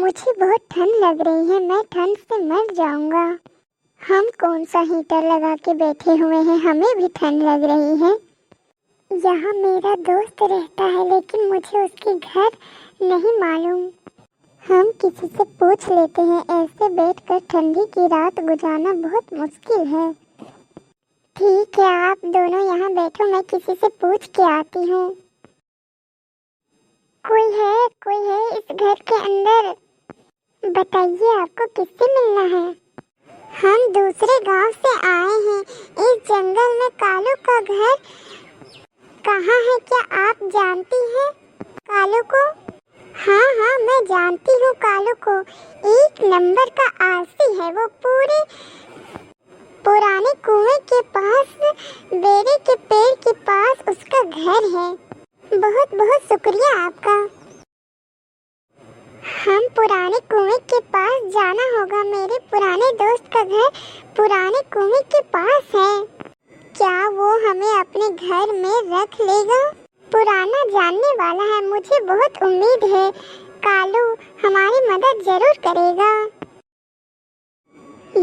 मुझे बहुत ठंड लग रही है, मैं ठंड से मर जाऊंगा। हम कौन सा हीटर लगा के बैठे हुए हैं, हमें भी ठंड लग रही है। यहाँ मेरा दोस्त रहता है लेकिन मुझे उसके घर नहीं मालूम। हम किसी से पूछ लेते हैं, ऐसे बैठकर ठंडी की रात गुजारना बहुत मुश्किल है। ठीक है, आप दोनों यहाँ बैठो, मैं किसी से पूछ के आती हूँ। कोई है इस घर के अंदर? बताइए, आपको किससे मिलना है? हम दूसरे गांव से आए हैं। इस जंगल में कालू का घर कहाँ है, क्या आप जानती हैं कालू को? हाँ, मैं जानती हूँ कालू को। 1 नंबर का आलसी है वो। पूरे पुराने कुएं के पास, बेरे के पेड़ के पास उसका घर है। बहुत बहुत शुक्रिया आपका। हम पुराने कुएं के पास जाना होगा। मेरे पुराने दोस्त का घर पुराने कुएं के पास है। क्या वो हमें अपने घर में रख लेगा? पुराना जानने वाला है, मुझे बहुत उम्मीद है कालू हमारी मदद जरूर करेगा।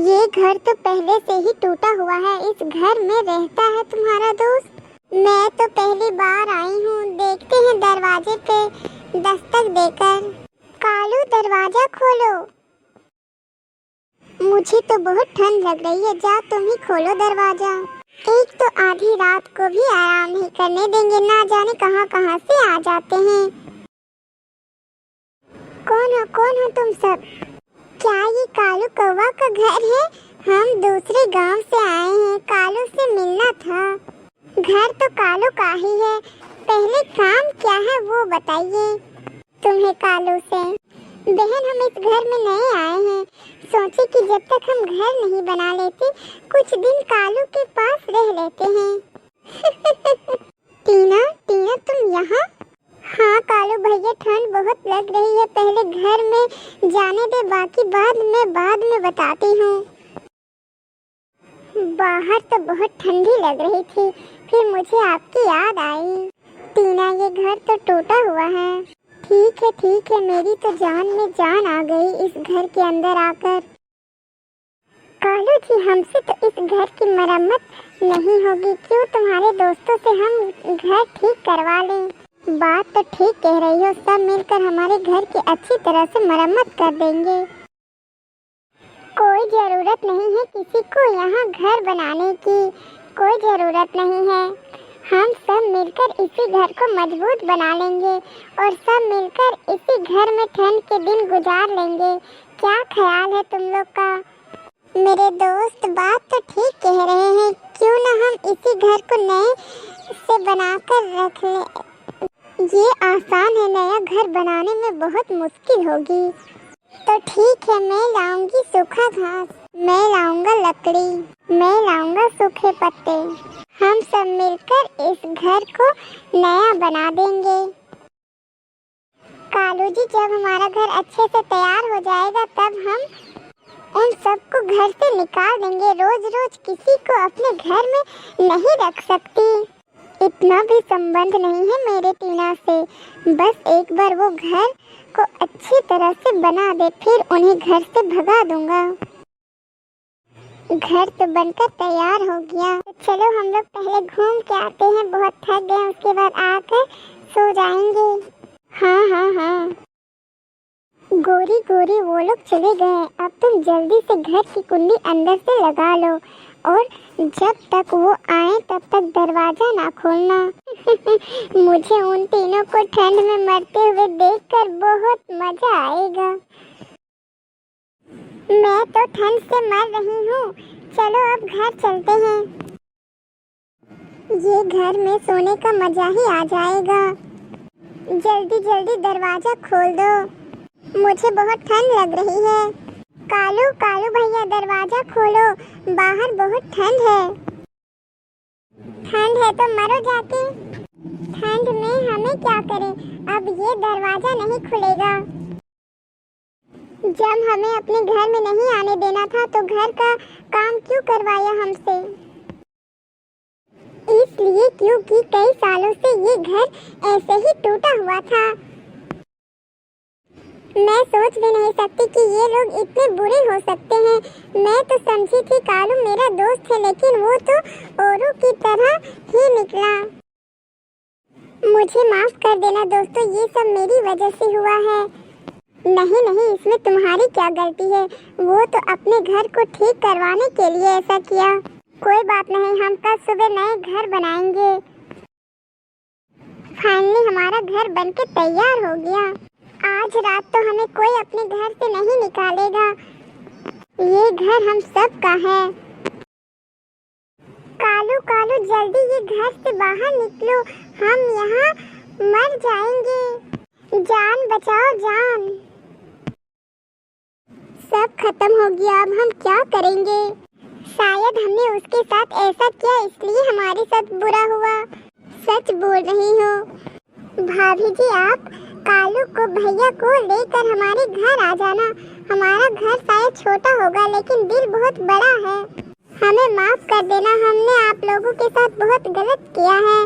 ये घर तो पहले से ही टूटा हुआ है। इस घर में रहता है तुम्हारा दोस्त? मैं तो पहली बार आई हूँ। देखते हैं दरवाजे पे दस्तक देकर। कालू, दरवाजा खोलो। मुझे तो बहुत ठंड लग रही है, जा तुम ही खोलो दरवाजा। एक तो आधी रात को भी आराम नहीं करने देंगे, ना जाने कहां कहां से आ जाते हैं। कौन हो तुम सब? क्या ये कालू कौवा का घर है? हम दूसरे गांव से आए हैं, कालू से मिलना था। घर तो कालू का ही है, पहले काम क्या है वो बताइए तुम्हें कालू से। बहन, हम इस घर में नए आए हैं, सोचे कि जब तक हम घर नहीं बना लेते कुछ दिन कालू के पास रह लेते हैं। टीना तुम यहाँ? हाँ कालू भैया, ठंड बहुत लग रही है, पहले घर में जाने दे, बाकी बाद में बताती हूँ। बाहर तो बहुत ठंडी लग रही थी, फिर मुझे आपकी याद आई। टीना, ये घर तो टूटा हुआ है। ठीक है, मेरी तो जान में जान आ गई इस घर के अंदर आकर। कालू जी, हमसे तो इस घर की मरम्मत नहीं होगी, क्यों तुम्हारे दोस्तों से हम घर ठीक करवा लें। बात तो ठीक कह रही हो, सब मिलकर हमारे घर की अच्छी तरह से मरम्मत कर देंगे। कोई जरूरत नहीं है किसी को यहाँ घर बनाने की, कोई जरूरत नहीं है। हम सब मिलकर इसी घर को मजबूत बना लेंगे और सब मिलकर इसी घर में ठंड के दिन गुजार लेंगे। क्या ख्याल है तुम लोग का? मेरे दोस्त बात तो ठीक कह रहे हैं, क्यों ना हम इसी घर को नए से बनाकर रख लें। ये आसान है, नया घर बनाने में बहुत मुश्किल होगी। तो ठीक है, मैं लाऊंगी सूखा घास, मैं लाऊंगा लकड़ी, मैं लाऊंगा सूखे पत्ते। हम सब मिलकर इस घर को नया बना देंगे। कालू जी, जब हमारा घर अच्छे से तैयार हो जाएगा तब हम उन सबको घर से निकाल देंगे। रोज किसी को अपने घर में नहीं रख सकती। इतना भी संबंध नहीं है मेरे टीना से, बस एक बार वो घर को अच्छी तरह से बना दे, फिर उन्हें घर से भगा दूंगा। घर तो बनकर तैयार हो गया, तो चलो हम लोग पहले घूम के आते हैं, बहुत थक गए, उसके बाद आकर सो जाएंगे। हाँ, गोरी वो लोग चले गए। अब तुम जल्दी से घर की कुंडी अंदर से लगा लो और जब तक वो आए तब तक दरवाजा ना खोलना। मुझे उन तीनों को ठंड में मरते हुए देखकर बहुत मजा आएगा। मैं तो ठंड से मर रही हूँ, चलो अब घर चलते हैं। ये घर में सोने का मजा ही आ जाएगा। जल्दी दरवाजा खोल दो, मुझे बहुत ठंड लग रही है। कालू भैया, दरवाजा खोलो, बाहर बहुत ठंड है। ठंड है तो मरो जाके, ठंड में हमें क्या करें। अब ये दरवाजा नहीं खुलेगा। जब हमें अपने घर में नहीं आने देना था तो घर का काम क्यों करवाया हमसे? इसलिए क्योंकि कई सालों से ये घर ऐसे ही टूटा हुआ था। मैं सोच भी नहीं सकती कि ये लोग इतने बुरे हो सकते हैं। मैं तो समझी थी कालू मेरा दोस्त है, लेकिन वो तो औरों की तरह ही निकला। मुझे माफ कर देना दोस्तों, ये सब मेरी वजह से हुआ है। नहीं नहीं, इसमें तुम्हारी क्या गलती है, वो तो अपने घर को ठीक करवाने के लिए ऐसा किया। कोई बात नहीं, हम कल सुबह नए घर बनाएंगे। फाइनली हमारा घर बनके तैयार हो गया। आज रात तो हमें कोई अपने घर से नहीं निकालेगा। ये घर हम सब का है। कालू कालू जल्दी ये घर से बाहर निकलो, हम यहाँ मर जाएंगे। जान बचाओ जान। सब खत्म हो गया, अब हम क्या करेंगे? शायद हमने उसके साथ ऐसा किया इसलिए हमारे साथ बुरा हुआ। सच बोल रही हो भाभी जी, आप कालू को भैया को लेकर हमारे घर आ जाना। हमारा घर शायद छोटा होगा लेकिन दिल बहुत बड़ा है। हमें माफ कर देना, हमने आप लोगों के साथ बहुत गलत किया है।